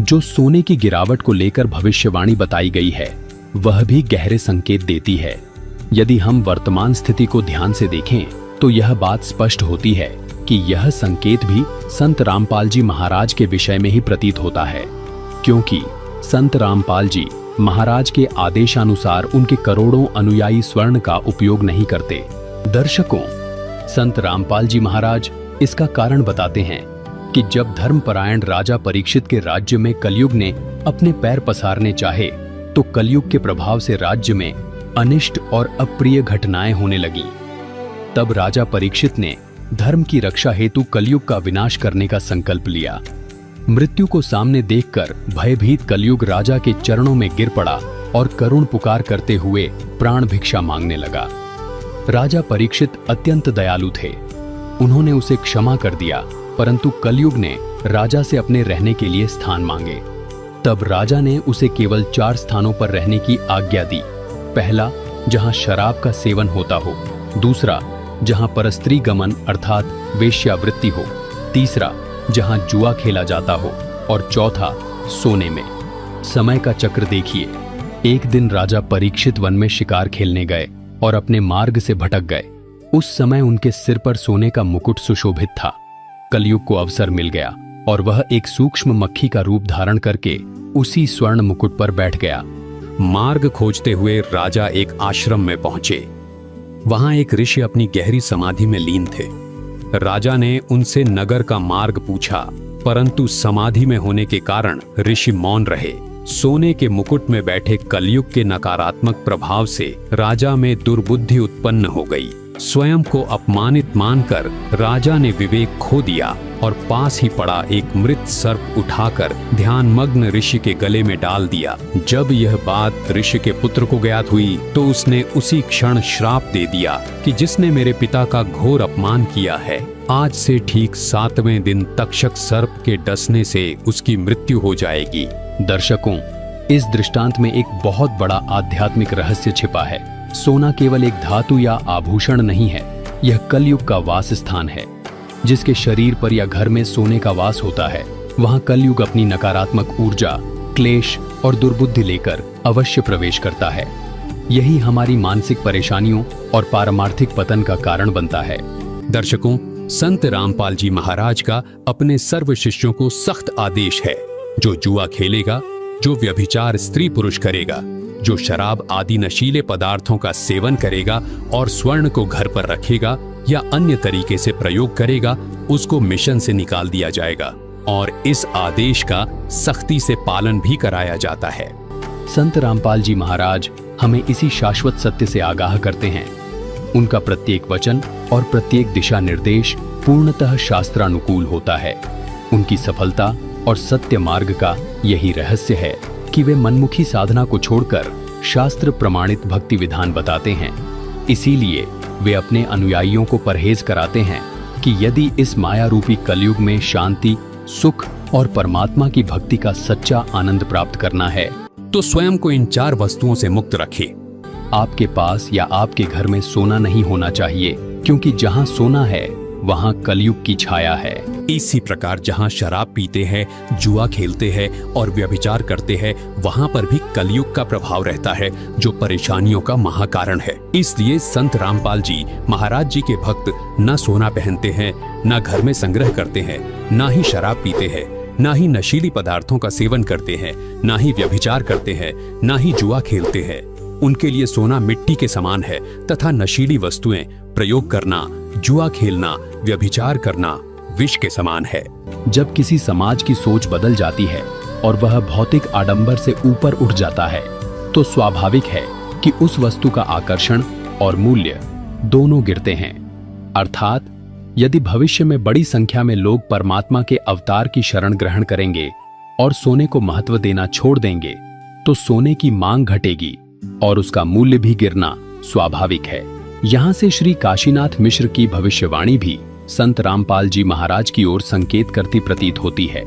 जो सोने की गिरावट को लेकर भविष्यवाणी बताई गई है वह भी गहरे संकेत देती है। यदि हम वर्तमान स्थिति को ध्यान से देखें तो यह बात स्पष्ट होती है कि यह संकेत भी संत रामपाल जी महाराज के विषय में ही प्रतीत होता है, क्योंकि संत रामपाल जी महाराज के आदेशानुसार उनके करोड़ों अनुयायी स्वर्ण का उपयोग नहीं करते। दर्शकों, संत रामपाल जी महाराज इसका कारण बताते हैं कि जब धर्मपरायण राजा परीक्षित के राज्य में कलयुग ने अपने पैर पसारने चाहे तो कलयुग के प्रभाव से राज्य में अनिष्ट और अप्रिय घटनाएं होने लगी। तब राजा परीक्षित ने धर्म की रक्षा हेतु कलयुग का विनाश करने का संकल्प लिया। मृत्यु को सामने देखकर भयभीत कलयुग राजा के चरणों में गिर पड़ा और करुण पुकार करते हुए प्राण भिक्षा मांगने लगा। राजा परीक्षित अत्यंत दयालु थे। उन्होंने उसे क्षमा कर दिया, परंतु कलयुग ने राजा से अपने रहने के लिए स्थान मांगे। तब राजा ने उसे केवल 4 स्थानों पर रहने की आज्ञा दी। पहला, जहां शराब का सेवन होता हो। दूसरा, जहां परस्त्री गमन अर्थात वेश्यावृत्ति हो। तीसरा, जहां जुआ खेला जाता हो। और चौथा, सोने में। समय का चक्र देखिए। एक दिन राजा परीक्षित वन में शिकार खेलने गए और अपने मार्ग से भटक गए। उस समय उनके सिर पर सोने का मुकुट सुशोभित था। कलयुग को अवसर मिल गया और वह एक सूक्ष्म मक्खी का रूप धारण करके उसी स्वर्ण मुकुट पर बैठ गया। मार्ग खोजते हुए राजा एक आश्रम में पहुंचे। वहां एक ऋषि अपनी गहरी समाधि में लीन थे। राजा ने उनसे नगर का मार्ग पूछा, परंतु समाधि में होने के कारण ऋषि मौन रहे। सोने के मुकुट में बैठे कलयुग के नकारात्मक प्रभाव से राजा में दुर्बुद्धि उत्पन्न हो गई। स्वयं को अपमानित मानकर राजा ने विवेक खो दिया और पास ही पड़ा एक मृत सर्प उठाकर ध्यानमग्न ऋषि के गले में डाल दिया। जब यह बात ऋषि के पुत्र को ज्ञात हुई तो उसने उसी क्षण श्राप दे दिया कि जिसने मेरे पिता का घोर अपमान किया है, आज से ठीक 7वें दिन तक्षक सर्प के डसने से उसकी मृत्यु हो जाएगी। दर्शकों, इस दृष्टांत में एक बहुत बड़ा आध्यात्मिक रहस्य छिपा है। सोना केवल एक धातु या आभूषण नहीं है, यह कलयुग का वास स्थान है। जिसके शरीर पर या घर में सोने का वास होता है, वहां कलयुग अपनी नकारात्मक ऊर्जा, क्लेश और दुर्बुद्धि लेकर अवश्य प्रवेश करता है। यही हमारी मानसिक परेशानियों और पारमार्थिक पतन का कारण बनता है। दर्शकों, संत रामपाल जी महाराज का अपने सर्व शिष्यों को सख्त आदेश है, जो जुआ खेलेगा, जो व्यभिचार स्त्री पुरुष करेगा, जो शराब आदि नशीले पदार्थों का सेवन करेगा और स्वर्ण को घर पर रखेगा या अन्य तरीके से प्रयोग करेगा, उसको मिशन से निकाल दिया जाएगा और इस आदेश का सख्ती से पालन भी कराया जाता है। संत रामपाल जी महाराज हमें इसी शाश्वत सत्य से आगाह करते हैं। उनका प्रत्येक वचन और प्रत्येक दिशा निर्देश पूर्णतः शास्त्रानुकूल होता है। उनकी सफलता और सत्य मार्ग का यही रहस्य है कि वे मनमुखी साधना को छोड़कर शास्त्र प्रमाणित भक्ति विधान बताते हैं। इसीलिए वे अपने अनुयायियों को परहेज कराते हैं कि यदि इस माया रूपी कलयुग में शांति, सुख और परमात्मा की भक्ति का सच्चा आनंद प्राप्त करना है तो स्वयं को इन 4 वस्तुओं से मुक्त रखें। आपके पास या आपके घर में सोना नहीं होना चाहिए, क्योंकि जहां सोना है वहां कलयुग की छाया है। इसी प्रकार जहां शराब पीते हैं, जुआ खेलते हैं और व्यभिचार करते हैं, वहां पर भी कलयुग का प्रभाव रहता है, जो परेशानियों का महाकारण है। इसलिए संत रामपाल जी महाराज जी के भक्त न सोना पहनते हैं, न घर में संग्रह करते हैं, न ही शराब पीते हैं, न ही नशीली पदार्थों का सेवन करते हैं, न ही व्यभिचार करते हैं, न ही जुआ खेलते हैं। उनके लिए सोना मिट्टी के समान है तथा नशीली वस्तुएं प्रयोग करना, जुआ खेलना, व्यभिचार करना विष के समान है। जब किसी समाज की सोच बदल जाती है और वह भौतिक आडंबर से ऊपर उठ जाता है, तो स्वाभाविक है कि उस वस्तु का आकर्षण और मूल्य दोनों गिरते हैं। अर्थात यदि भविष्य में बड़ी संख्या में लोग परमात्मा के अवतार की शरण ग्रहण करेंगे और सोने को महत्व देना छोड़ देंगे, तो सोने की मांग घटेगी और उसका मूल्य भी गिरना स्वाभाविक है। यहाँ से श्री काशीनाथ मिश्र की भविष्यवाणी भी संत रामपाल जी महाराज की ओर संकेत करती प्रतीत होती है।